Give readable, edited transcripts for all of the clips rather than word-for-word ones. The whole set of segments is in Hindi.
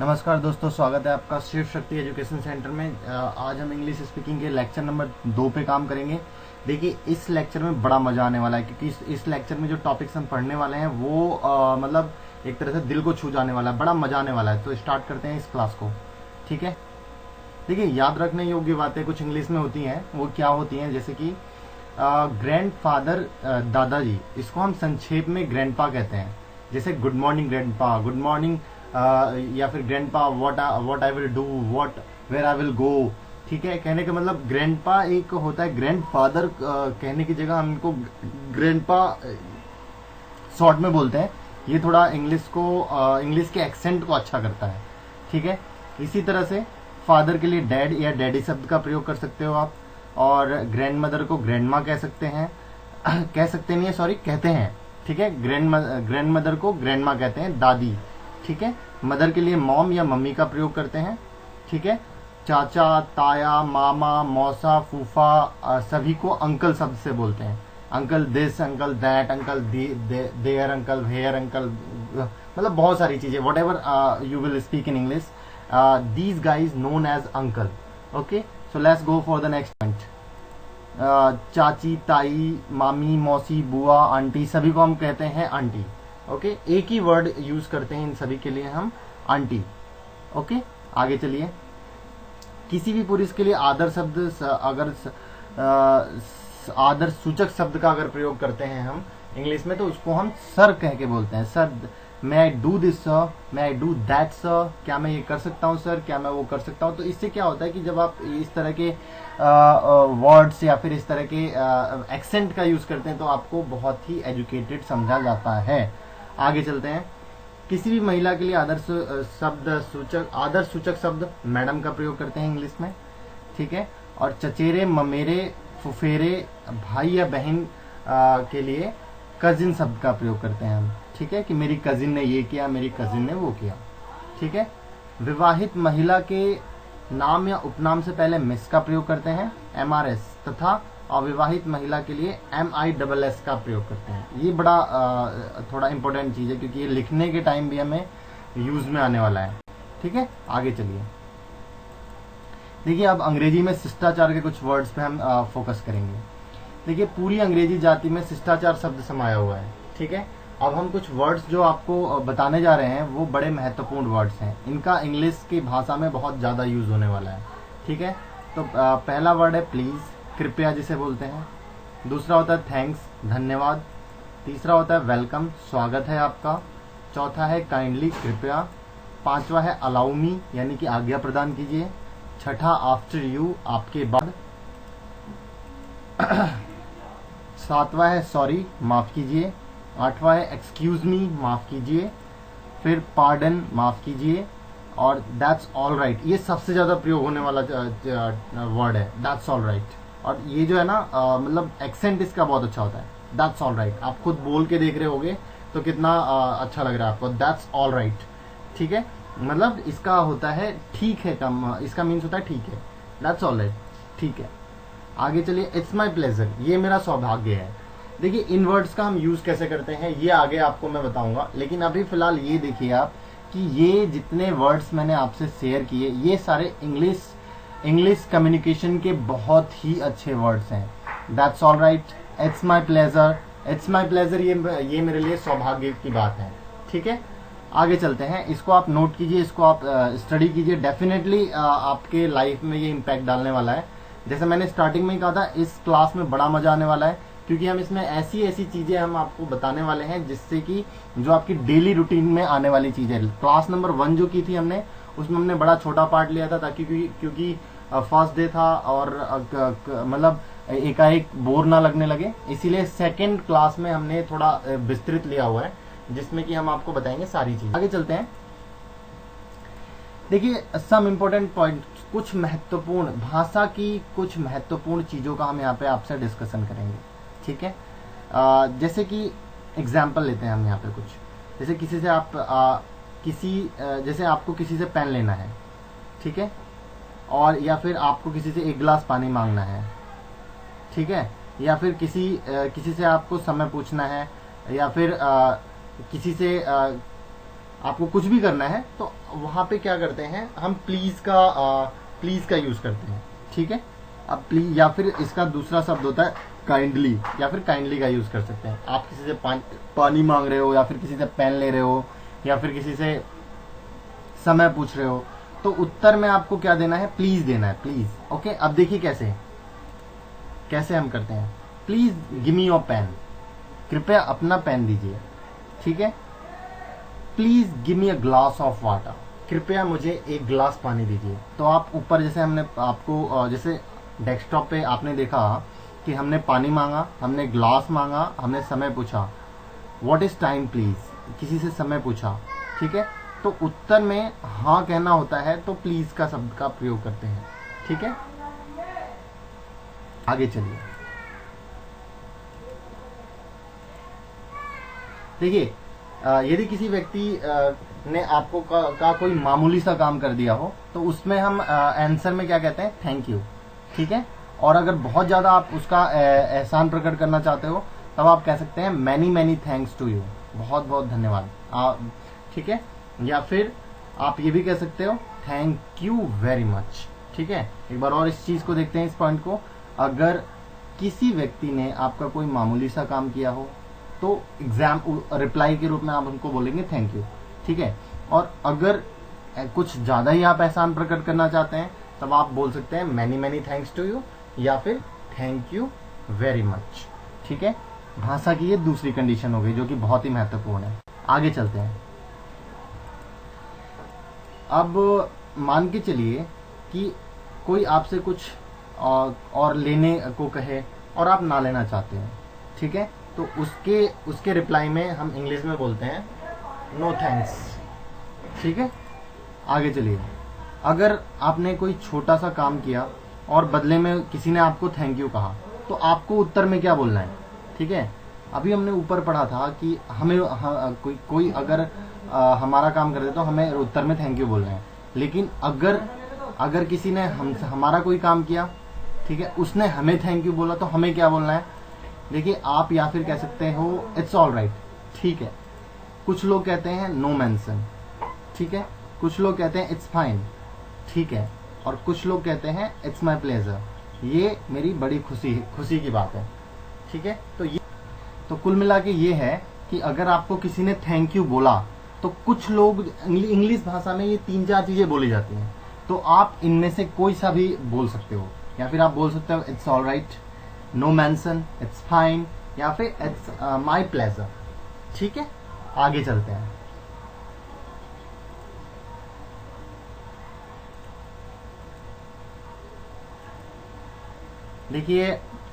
नमस्कार दोस्तों, स्वागत है आपका शिव शक्ति एजुकेशन सेंटर में। आज हम इंग्लिश स्पीकिंग के लेक्चर नंबर 2 पे काम करेंगे। देखिए, इस लेक्चर में बड़ा मजा आने वाला है क्योंकि इस लेक्चर में जो टॉपिक्स हम पढ़ने वाले हैं वो मतलब एक तरह से दिल को छू जाने वाला है, बड़ा मजा आने वाला है। तो स्टार्ट करते हैं इस क्लास को, ठीक है। देखिए, याद रखने योग्य बातें कुछ इंग्लिश में होती हैं। वो क्या होती हैं, जैसे कि ग्रैंड फादर, दादाजी, इसको हम संक्षेप में ग्रैंडपा कहते हैं। जैसे good morning grandpa, good morning, या फिर grandpa what I will do, what where I will go. ठीक है, कहने का मतलब ग्रैंडपा एक होता है। ग्रैंडफादर कहने की जगह हम इनको ग्रैंडपा शॉर्ट में बोलते हैं। ये थोड़ा इंग्लिश के एक्सेंट को अच्छा करता है, ठीक है। इसी तरह से फादर के लिए डैड या डैडी शब्द का प्रयोग कर सकते हो आप, और ग्रैंड मदर को ग्रैंड माँ कह सकते हैं कह सकते नहीं है, सॉरी, कहते हैं, ठीक है। ग्रैंड मदर को ग्रैंड माँ कहते हैं, दादी, ठीक है। मदर के लिए मॉम या मम्मी का प्रयोग करते हैं, ठीक है। चाचा, ताया, मामा, मौसा, फूफा, सभी को अंकल शब्द से बोलते हैं। Uncle this, uncle that, uncle there, uncle here, uncle, मतलब बहुत सारी चीजें, whatever you will speak in English, these guys known as uncle. Okay, so let's go for the next point. चाची, ताई, मामी, मौसी, बुआ, आंटी, सभी को हम कहते हैं आंटी। ओके, एक ही वर्ड यूज करते हैं इन सभी के लिए हम, आंटी। ओके, आगे चलिए। किसी भी पुरुष के लिए आदर शब्द आदर सूचक शब्द का अगर प्रयोग करते हैं हम इंग्लिश में, तो उसको हम सर कह के बोलते हैं। सर, मैं आई डू दिस सर, मैं आई डू दैट सर, क्या मैं ये कर सकता हूँ सर, क्या मैं वो कर सकता हूँ। तो इससे क्या होता है कि जब आप इस तरह के वर्ड्स या फिर इस तरह के एक्सेंट का यूज करते हैं तो आपको बहुत ही एजुकेटेड समझा जाता है। आगे चलते हैं। किसी भी महिला के लिए आदर सूचक शब्द मैडम का प्रयोग करते हैं इंग्लिश में, ठीक है। और चचेरे, ममेरे, फुफेरे, भाई या बहन के लिए कजिन शब्द का प्रयोग करते हैं हम, ठीक है, कि मेरी कजिन ने ये किया, मेरी कजिन ने वो किया, ठीक है। विवाहित महिला के नाम या उपनाम से पहले मिस का प्रयोग करते हैं, MRS, तथा अविवाहित महिला के लिए MISS का प्रयोग करते हैं। ये बड़ा थोड़ा इंपॉर्टेंट चीज है क्योंकि ये लिखने के टाइम भी हमें यूज में आने वाला है, ठीक है। आगे चलिए। देखिए, अब अंग्रेजी में शिष्टाचार के कुछ वर्ड्स पे हम फोकस करेंगे। देखिए, पूरी अंग्रेजी जाति में शिष्टाचार शब्द समाया हुआ है, ठीक है। अब हम कुछ वर्ड्स जो आपको बताने जा रहे हैं वो बड़े महत्वपूर्ण वर्ड्स हैं। इनका इंग्लिश की भाषा में बहुत ज्यादा यूज होने वाला है, ठीक है। तो पहला वर्ड है प्लीज, कृपया जिसे बोलते हैं। दूसरा होता है थैंक्स, धन्यवाद। तीसरा होता है वेलकम, स्वागत है आपका। चौथा है काइंडली, कृपया। पांचवा है अलाउ मी, यानी कि आज्ञा प्रदान कीजिए। छठा आफ्टर यू, आपके बाद। सातवां है सॉरी, माफ कीजिए। आठवां है एक्सक्यूज मी, माफ कीजिए। फिर पार्डन, माफ कीजिए। और दैट्स ऑल राइट, ये सबसे ज्यादा प्रयोग होने वाला वर्ड है, दैट्स ऑल राइट। और ये जो है ना, मतलब एक्सेंट इसका बहुत अच्छा होता है, दैट्स ऑल राइट। आप खुद बोल के देख रहे होगे तो कितना अच्छा लग रहा है आपको, दैट्स ऑल राइट, ठीक है। मतलब इसका होता है ठीक है, इसका मीन्स होता है ठीक है, दैट्स ऑल राइट, ठीक है। आगे चलिए। इट्स माई प्लेजर, ये मेरा सौभाग्य है। देखिए, इन वर्ड्स का हम यूज कैसे करते हैं ये आगे आपको मैं बताऊंगा, लेकिन अभी फिलहाल ये देखिए आप कि ये जितने वर्ड्स मैंने आपसे शेयर किए ये सारे इंग्लिश कम्युनिकेशन के बहुत ही अच्छे वर्ड्स हैं। That's all right, it's my pleasure, it's my pleasure, ये मेरे लिए सौभाग्य की बात है, ठीक है। आगे चलते हैं। इसको आप नोट कीजिए, इसको आप स्टडी कीजिए, डेफिनेटली आपके लाइफ में ये इम्पैक्ट डालने वाला है। जैसे मैंने स्टार्टिंग में ही कहा था, इस क्लास में बड़ा मजा आने वाला है क्योंकि हम इसमें ऐसी चीजें हम आपको बताने वाले हैं जिससे कि जो आपकी डेली रूटीन में आने वाली चीजें। क्लास नंबर 1 जो की थी हमने, उसमें हमने बड़ा छोटा पार्ट लिया था ताकि क्योंकि फर्स्ट डे था और मतलब एकाएक बोर ना लगने लगे, इसीलिए सेकेंड क्लास में हमने थोड़ा विस्तृत लिया हुआ है जिसमें कि हम आपको बताएंगे सारी चीजें। आगे चलते हैं। देखिए, सम इम्पोर्टेंट पॉइंट, कुछ महत्वपूर्ण भाषा की कुछ महत्वपूर्ण चीजों का हम यहाँ पे आपसे डिस्कशन करेंगे, ठीक है। जैसे कि एग्जाम्पल लेते हैं हम यहाँ पे कुछ, जैसे किसी से आप जैसे आपको किसी से पेन लेना है, ठीक है, और या फिर आपको किसी से एक गिलास पानी मांगना है, ठीक है, या फिर किसी से आपको समय पूछना है, या फिर किसी से आपको कुछ भी करना है, तो वहां पे क्या करते हैं, हम प्लीज का यूज करते हैं, ठीक है। अब प्लीज या फिर इसका दूसरा शब्द होता है काइंडली, या फिर काइंडली का यूज कर सकते हैं। आप किसी से पानी मांग रहे हो, या फिर किसी से पेन ले रहे हो, या फिर किसी से समय पूछ रहे हो, तो उत्तर में आपको क्या देना है, प्लीज देना है, प्लीज। ओके, अब देखिए कैसे हम करते हैं। Please give me your pen, कृपया अपना पेन दीजिए, ठीक है। Please give me a glass of water, कृपया मुझे एक गिलास पानी दीजिए। तो आप ऊपर जैसे हमने आपको जैसे डेस्कटॉप पे आपने देखा कि हमने पानी मांगा, हमने ग्लास मांगा, हमने समय पूछा, व्हाट इज टाइम प्लीज, किसी से समय पूछा, ठीक है। तो उत्तर में हाँ कहना होता है, तो प्लीज का शब्द का प्रयोग करते हैं, ठीक है। आगे चलिए, देखिए यदि किसी व्यक्ति ने आपको का कोई मामूली सा काम कर दिया हो, तो उसमें हम आंसर में क्या कहते हैं, थैंक यू, ठीक है। और अगर बहुत ज्यादा आप उसका एहसान प्रकट करना चाहते हो, तब आप कह सकते हैं many many thanks to you, बहुत बहुत धन्यवाद, ठीक है। या फिर आप ये भी कह सकते हो थैंक यू वेरी मच, ठीक है। एक बार और इस चीज को देखते हैं, इस पॉइंट को। अगर किसी व्यक्ति ने आपका कोई मामूली सा काम किया हो, तो एग्जाम रिप्लाई के रूप में आप उनको बोलेंगे थैंक यू, ठीक है। और अगर कुछ ज्यादा ही आप एहसान प्रकट करना चाहते हैं, तब आप बोल सकते हैं many many thanks to you, या फिर थैंक यू वेरी मच, ठीक है। भाषा की ये दूसरी कंडीशन हो गई, जो कि बहुत ही महत्वपूर्ण है। आगे चलते हैं। अब मान के चलिए कि कोई आपसे कुछ और लेने को कहे और आप ना लेना चाहते हैं, ठीक है। तो उसके रिप्लाई में हम इंग्लिश में बोलते हैं नो थैंक्स, ठीक है। आगे चलिए, अगर आपने कोई छोटा सा काम किया और बदले में किसी ने आपको थैंक यू कहा, तो आपको उत्तर में क्या बोलना है, ठीक है। अभी हमने ऊपर पढ़ा था कि हमें कोई अगर हमारा काम कर दे तो हमें उत्तर में थैंक यू बोलना है। लेकिन अगर किसी ने हमारा कोई काम किया, ठीक है, उसने हमें थैंक यू बोला, तो हमें क्या बोलना है। देखिए, आप या फिर कह सकते हो इट्स ऑल राइट, ठीक है। कुछ लोग कहते हैं नो मेंशन, ठीक है। कुछ लोग कहते हैं इट्स फाइन, ठीक है। और कुछ लोग कहते हैं इट्स माई प्लेजर, ये मेरी बड़ी खुशी की बात है, ठीक है। तो कुल मिला के ये है कि अगर आपको किसी ने थैंक यू बोला, तो कुछ लोग इंग्लिश भाषा में ये 3-4 चीजें बोली जाती हैं, तो आप इनमें से कोई सा भी बोल सकते हो। या फिर आप बोल सकते हो it's all right, no mention, it's fine, या फिर इट्स माई प्लेजर, ठीक है। आगे चलते हैं। देखिए,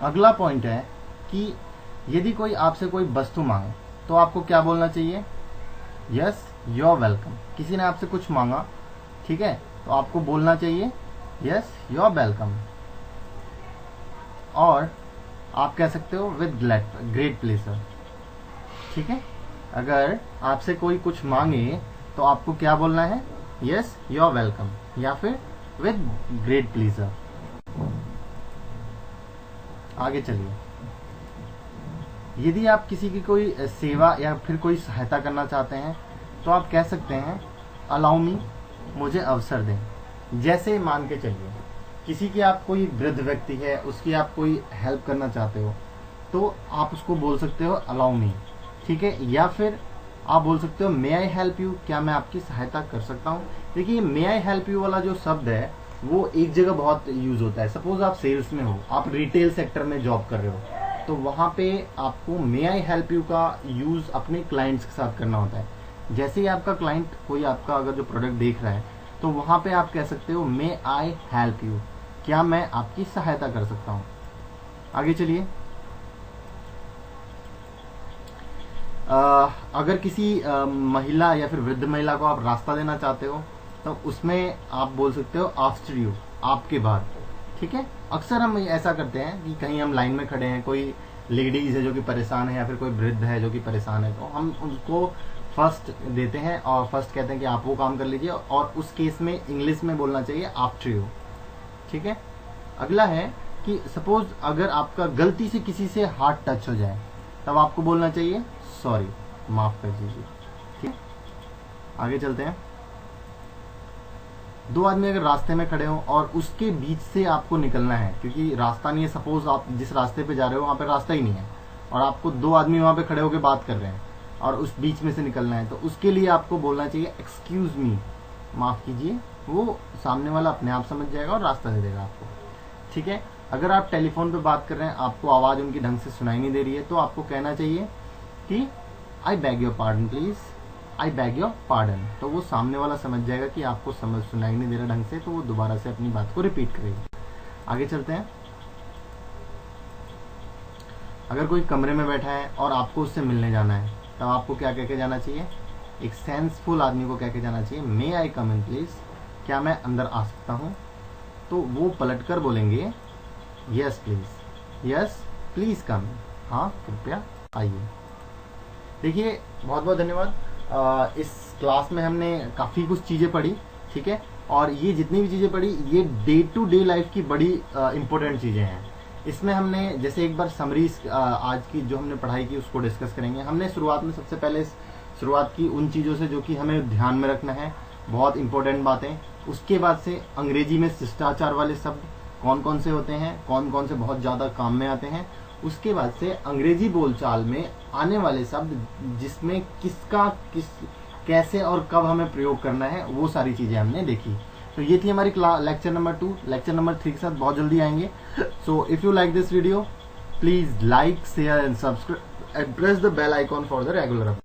अगला पॉइंट है कि यदि कोई आपसे कोई वस्तु मांगे, तो आपको क्या बोलना चाहिए, यस यू आर वेलकम। किसी ने आपसे कुछ मांगा, ठीक है, तो आपको बोलना चाहिए यस यू आर वेलकम। और आप कह सकते हो विद ग्रेट प्लेजर, ठीक है। अगर आपसे कोई कुछ मांगे, तो आपको क्या बोलना है, यस यू आर वेलकम, या फिर विद ग्रेट प्लेजर। आगे चलिए, यदि आप किसी की कोई सेवा या फिर कोई सहायता करना चाहते हैं, तो आप कह सकते हैं अलाउ मी, मुझे अवसर दें। जैसे मान के चलिए किसी की आप कोई वृद्ध व्यक्ति है, उसकी आप कोई हेल्प करना चाहते हो, तो आप उसको बोल सकते हो अलाउ मी, ठीक है। या फिर आप बोल सकते हो मे आई हेल्प यू, क्या मैं आपकी सहायता कर सकता हूँ। देखिए, मे आई हेल्प यू वाला जो शब्द है, वो एक जगह बहुत यूज होता है। सपोज आप सेल्स में हो, आप रिटेल सेक्टर में जॉब कर रहे हो, तो वहां पे आपको मे आई हेल्प यू का यूज अपने क्लाइंट्स के साथ करना होता है। जैसे ही आपका क्लाइंट कोई आपका अगर जो प्रोडक्ट देख रहा है, तो वहां पे आप कह सकते हो मे आई हेल्प यू, क्या मैं आपकी सहायता कर सकता हूं। आगे चलिए, अगर किसी महिला या फिर वृद्ध महिला को आप रास्ता देना चाहते हो, तो उसमें आप बोल सकते हो आफ्टर यू, आपके बाद, ठीक है। अक्सर हम ऐसा करते हैं कि कहीं हम लाइन में खड़े हैं, कोई लेडीज है जो कि परेशान है, या फिर कोई वृद्ध है जो कि परेशान है, तो हम उनको फर्स्ट देते हैं और फर्स्ट कहते हैं कि आप वो काम कर लीजिए, और उस केस में इंग्लिश में बोलना चाहिए आफ्टर यू, ठीक है। अगला है कि सपोज अगर आपका गलती से किसी से हाथ टच हो जाए, तब आपको बोलना चाहिए सॉरी, माफ कर दीजिए, ठीक। आगे चलते हैं। दो आदमी अगर रास्ते में खड़े हो और उसके बीच से आपको निकलना है, क्योंकि रास्ता नहीं है, सपोज आप जिस रास्ते पे जा रहे हो वहां पे रास्ता ही नहीं है और आपको दो आदमी वहां पे खड़े होकर बात कर रहे हैं और उस बीच में से निकलना है, तो उसके लिए आपको बोलना चाहिए एक्सक्यूज मी, माफ कीजिए। वो सामने वाला अपने आप समझ जाएगा और रास्ता दे देगा आपको। ठीक है। अगर आप टेलीफोन पे बात कर रहे हैं, आपको आवाज उनकी ढंग से सुनाई नहीं दे रही है, तो आपको कहना चाहिए कि आई bag your pardon please, I bag your pardon. तो वो सामने वाला समझ जाएगा कि आपको समझ सुनाई नहीं दे रहा ढंग से, तो वो दोबारा से अपनी बात को रिपीट करेगी। आगे चलते हैं। अगर कोई कमरे में बैठा है और आपको उससे मिलने जाना है, तब आपको क्या कह के जाना चाहिए? एक सेंसफुल आदमी को कह के जाना चाहिए, मे आई कम इन प्लीज, क्या मैं अंदर आ सकता हूं? तो वो पलटकर बोलेंगे yes please, yes please come, हाँ कृपया आइए। देखिए, बहुत बहुत धन्यवाद। इस क्लास में हमने काफी कुछ चीजें पढ़ी, ठीक है, और ये जितनी भी चीजें पढ़ी ये डे टू डे लाइफ की बड़ी इंपॉर्टेंट चीजें हैं। इसमें हमने जैसे एक बार समरी आज की जो हमने पढ़ाई की उसको डिस्कस करेंगे। हमने शुरुआत में सबसे पहले शुरुआत की उन चीजों से जो कि हमें ध्यान में रखना है, बहुत इंपॉर्टेंट बातें। उसके बाद से अंग्रेजी में शिष्टाचार वाले शब्द कौन कौन से होते हैं, कौन कौन से बहुत ज्यादा काम में आते हैं। उसके बाद से अंग्रेजी बोलचाल में आने वाले शब्द जिसमें किसका किस कैसे और कब हमें प्रयोग करना है, वो सारी चीजें हमने देखी। तो ये थी हमारी लेक्चर नंबर 2। लेक्चर नंबर 3 के साथ बहुत जल्दी आएंगे। So if you like this video, please like, share and subscribe and press the bell icon for the regular